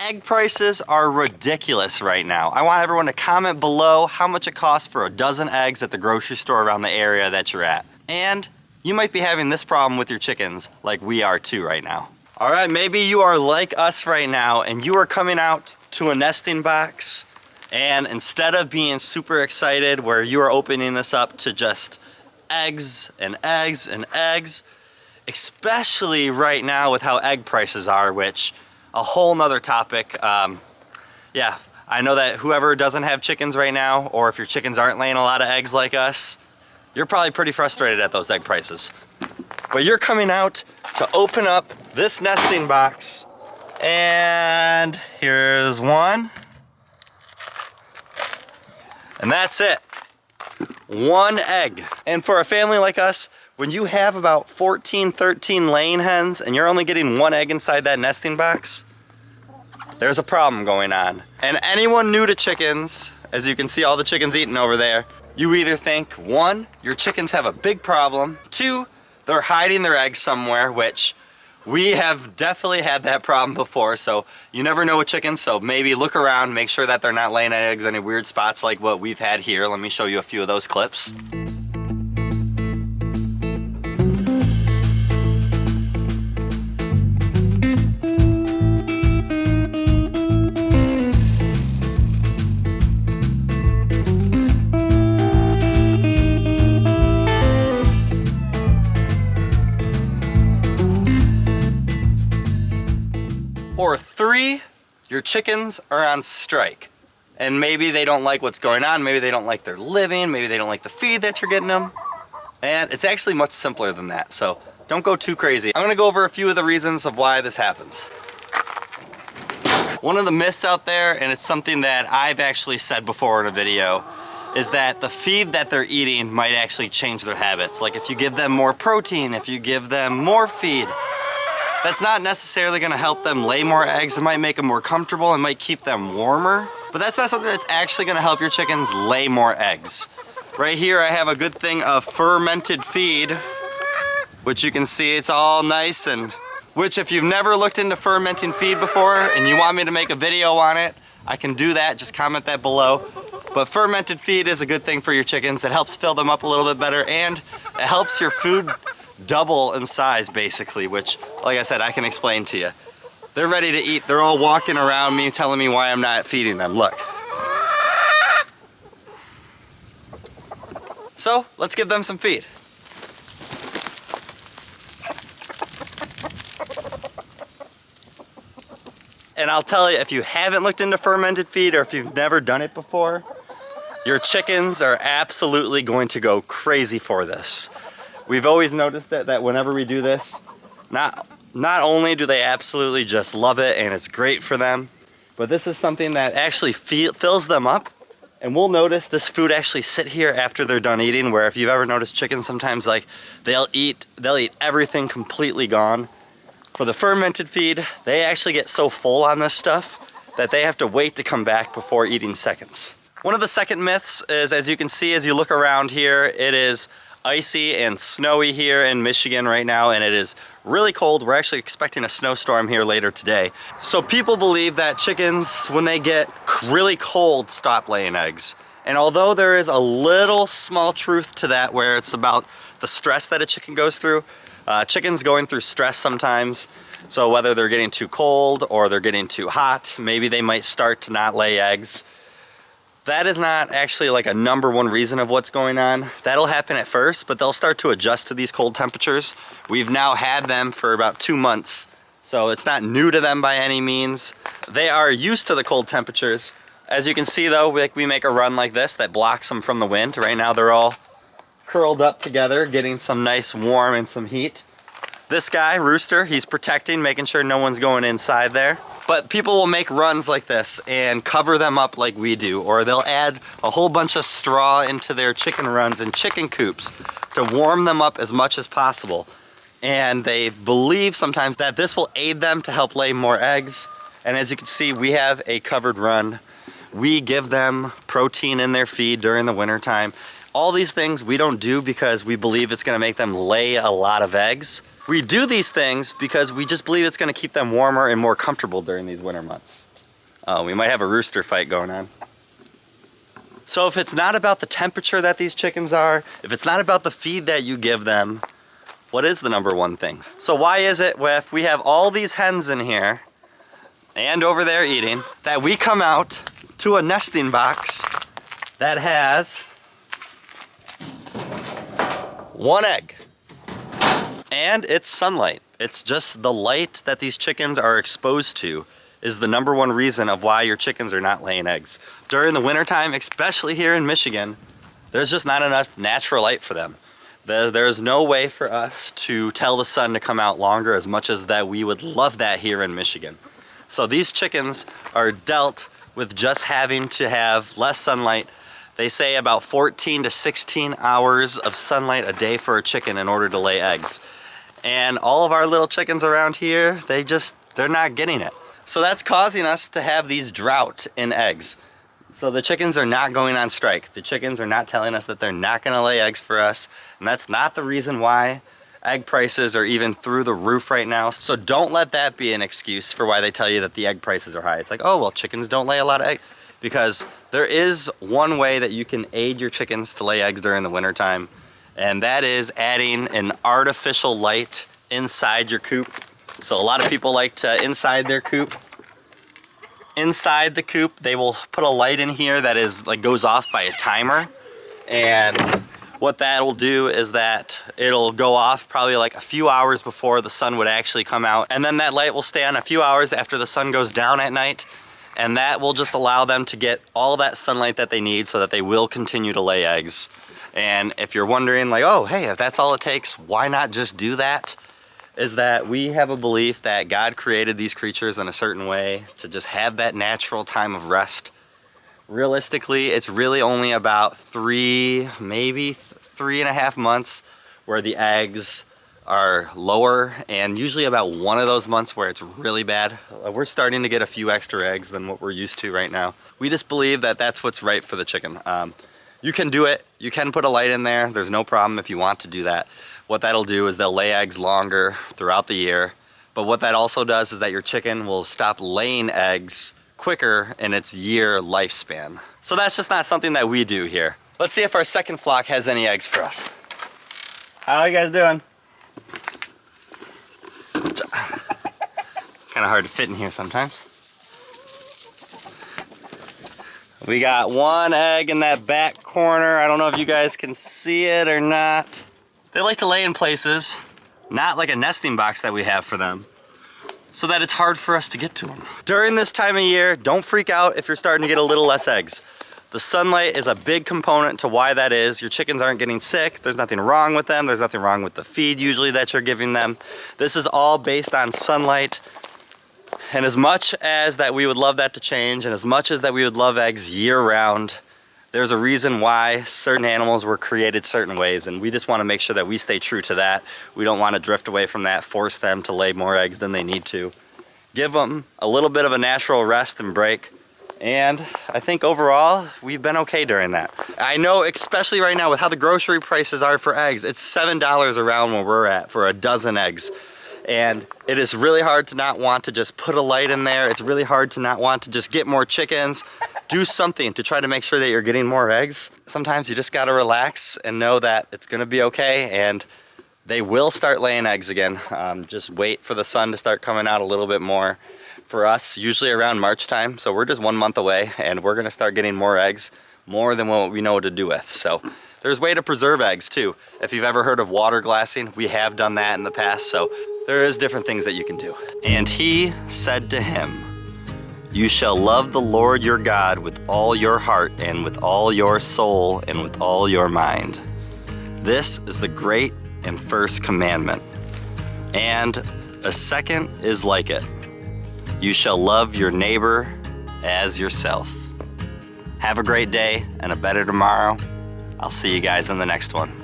egg prices are ridiculous right now. I want everyone to comment below how much it costs for a dozen eggs at the grocery store around the area that you're at. And you might be having this problem with your chickens like we are too right now. All right, maybe you are like us right now and you are coming out to a nesting box, and instead of being super excited where you are opening this up to just eggs and eggs and eggs, especially right now with how egg prices are, which a whole nother topic. Yeah, I know that whoever doesn't have chickens right now, or if your chickens aren't laying a lot of eggs like us, you're probably pretty frustrated at those egg prices. But you're coming out to open up this nesting box, and here's one. And that's it. One egg. And for a family like us, when you have about 14, 13 laying hens and you're only getting one egg inside that nesting box, there's a problem going on. And anyone new to chickens, as you can see all the chickens eating over there, you either think, one, your chickens have a big problem, two, they're hiding their eggs somewhere, which we have definitely had that problem before, so you never know with chickens, so maybe look around, make sure that they're not laying eggs in any weird spots like what we've had here. Let me show you a few of those clips. Or three, your chickens are on strike. And maybe they don't like what's going on, maybe they don't like their living, maybe they don't like the feed that you're getting them. And it's actually much simpler than that, so don't go too crazy. I'm gonna go over a few of the reasons of why this happens. One of the myths out there, and it's something that I've actually said before in a video, is that the feed that they're eating might actually change their habits. Like if you give them more protein, if you give them more feed, that's not necessarily gonna help them lay more eggs. It might make them more comfortable, it might keep them warmer, but that's not something that's actually gonna help your chickens lay more eggs. Right here I have a good thing of fermented feed, which you can see it's all nice, and which if you've never looked into fermenting feed before and you want me to make a video on it, I can do that, just comment that below. But fermented feed is a good thing for your chickens. It helps fill them up a little bit better, and it helps your food double in size basically, which like I said, I can explain to you. They're ready to eat. They're all walking around me telling me why I'm not feeding them. Look. So let's give them some feed. And I'll tell you, if you haven't looked into fermented feed or if you've never done it before, your chickens are absolutely going to go crazy for this. We've always noticed that whenever we do this, not only do they absolutely just love it and it's great for them, but this is something that actually fills them up. And we'll notice this food actually sit here after they're done eating, where if you've ever noticed chickens sometimes, like they'll eat everything completely gone. For the fermented feed, they actually get so full on this stuff that they have to wait to come back before eating seconds. One of the second myths is, as you can see as you look around here, it is icy and snowy here in Michigan right now, and it is really cold. We're actually expecting a snowstorm here later today. So people believe that chickens, when they get really cold, stop laying eggs. And although there is a little small truth to that, where it's about the stress that a chicken goes through, chickens going through stress sometimes. So whether they're getting too cold or they're getting too hot, maybe they might start to not lay eggs. That is not actually like a #1 reason of what's going on. That'll happen at first, but they'll start to adjust to these cold temperatures. We've now had them for about 2 months, so it's not new to them by any means. They are used to the cold temperatures. As you can see though, we make a run like this that blocks them from the wind. Right now they're all curled up together, getting some nice warm and some heat. This guy, Rooster, he's protecting, making sure no one's going inside there. But people will make runs like this and cover them up like we do, or they'll add a whole bunch of straw into their chicken runs and chicken coops to warm them up as much as possible. And they believe sometimes that this will aid them to help lay more eggs. And as you can see, we have a covered run. We give them protein in their feed during the winter time. All these things we don't do because we believe it's gonna make them lay a lot of eggs. We do these things because we just believe it's gonna keep them warmer and more comfortable during these winter months. Oh, we might have a rooster fight going on. So if it's not about the temperature that these chickens are, if it's not about the feed that you give them, what is the number one thing? So why is it if we have all these hens in here and over there eating, that we come out to a nesting box that has 1 egg? And it's sunlight. It's just the light that these chickens are exposed to is the number one reason of why your chickens are not laying eggs. During the wintertime, especially here in Michigan, there's just not enough natural light for them. There's no way for us to tell the sun to come out longer, as much as that we would love that here in Michigan. So these chickens are dealt with just having to have less sunlight. They say about 14 to 16 hours of sunlight a day for a chicken in order to lay eggs. And all of our little chickens around here, they're not getting it. So that's causing us to have these drought in eggs. So the chickens are not going on strike. The chickens are not telling us that they're not gonna lay eggs for us. And that's not the reason why egg prices are even through the roof right now. So don't let that be an excuse for why they tell you that the egg prices are high. It's like, oh, well, chickens don't lay a lot of eggs. Because there is one way that you can aid your chickens to lay eggs during the wintertime, and that is adding an artificial light inside your coop. So a lot of people like to inside their coop. Inside the coop, they will put a light in here that is like goes off by a timer. And what that will do is that it'll go off probably like a few hours before the sun would actually come out. And then that light will stay on a few hours after the sun goes down at night. And that will just allow them to get all that sunlight that they need so that they will continue to lay eggs. And if you're wondering like, oh, hey, if that's all it takes, why not just do that? Is that we have a belief that God created these creatures in a certain way to just have that natural time of rest. Realistically, it's really only about 3, maybe 3.5 months where the eggs are lower, and usually about 1 of those months where it's really bad. We're starting to get a few extra eggs than what we're used to right now. We just believe that that's what's right for the chicken. You can do it. You can put a light in there. There's no problem if you want to do that. What that'll do is they'll lay eggs longer throughout the year. But what that also does is that your chicken will stop laying eggs quicker in its year lifespan. So that's just not something that we do here. Let's see if our second flock has any eggs for us. How are you guys doing? Kind of hard to fit in here sometimes. We got 1 egg in that back corner. I don't know if you guys can see it or not. They like to lay in places, not like a nesting box that we have for them, so that it's hard for us to get to them. During this time of year, don't freak out if you're starting to get a little less eggs. The sunlight is a big component to why that is. Your chickens aren't getting sick. There's nothing wrong with them. There's nothing wrong with the feed usually that you're giving them. This is all based on sunlight. And as much as that we would love that to change, and as much as that we would love eggs year round, there's a reason why certain animals were created certain ways, and we just want to make sure that we stay true to that. We don't want to drift away from that, force them to lay more eggs than they need to. Give them a little bit of a natural rest and break. And I think overall, we've been okay during that. I know, especially right now with how the grocery prices are for eggs, it's $7 around where we're at for a dozen eggs. And it is really hard to not want to just put a light in there. It's really hard to not want to just get more chickens. Do something to try to make sure that you're getting more eggs. Sometimes you just gotta relax and know that it's gonna be okay, and they will start laying eggs again. Just wait for the sun to start coming out a little bit more. For us, usually around March time, so we're just 1 month away, and we're gonna start getting more eggs, more than what we know what to do with. So there's a way to preserve eggs too. If you've ever heard of water glassing, we have done that in the past, so there is different things that you can do. And he said to him, "You shall love the Lord your God with all your heart and with all your soul and with all your mind. This is the great and first commandment. And a second is like it. You shall love your neighbor as yourself." Have a great day and a better tomorrow. I'll see you guys in the next one.